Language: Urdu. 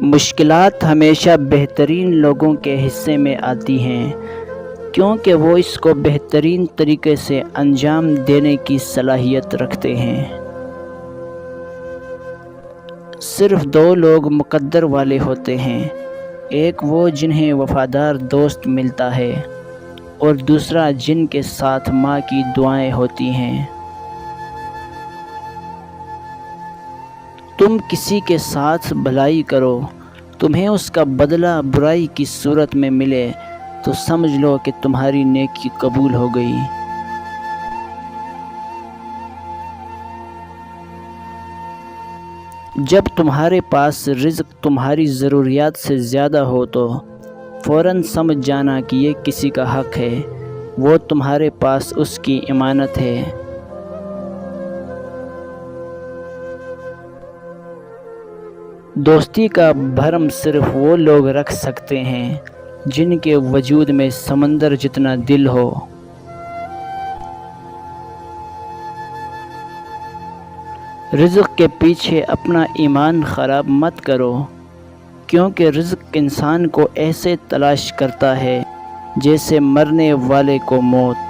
مشکلات ہمیشہ بہترین لوگوں کے حصے میں آتی ہیں، کیونکہ وہ اس کو بہترین طریقے سے انجام دینے کی صلاحیت رکھتے ہیں۔ صرف دو لوگ مقدر والے ہوتے ہیں، ایک وہ جنہیں وفادار دوست ملتا ہے اور دوسرا جن کے ساتھ ماں کی دعائیں ہوتی ہیں۔ تم کسی کے ساتھ بھلائی کرو، تمہیں اس کا بدلہ برائی کی صورت میں ملے تو سمجھ لو کہ تمہاری نیکی قبول ہو گئی۔ جب تمہارے پاس رزق تمہاری ضروریات سے زیادہ ہو تو فوراً سمجھ جانا کہ یہ کسی کا حق ہے، وہ تمہارے پاس اس کی امانت ہے۔ دوستی کا بھرم صرف وہ لوگ رکھ سکتے ہیں جن کے وجود میں سمندر جتنا دل ہو۔ رزق کے پیچھے اپنا ایمان خراب مت کرو، کیونکہ رزق انسان کو ایسے تلاش کرتا ہے جیسے مرنے والے کو موت۔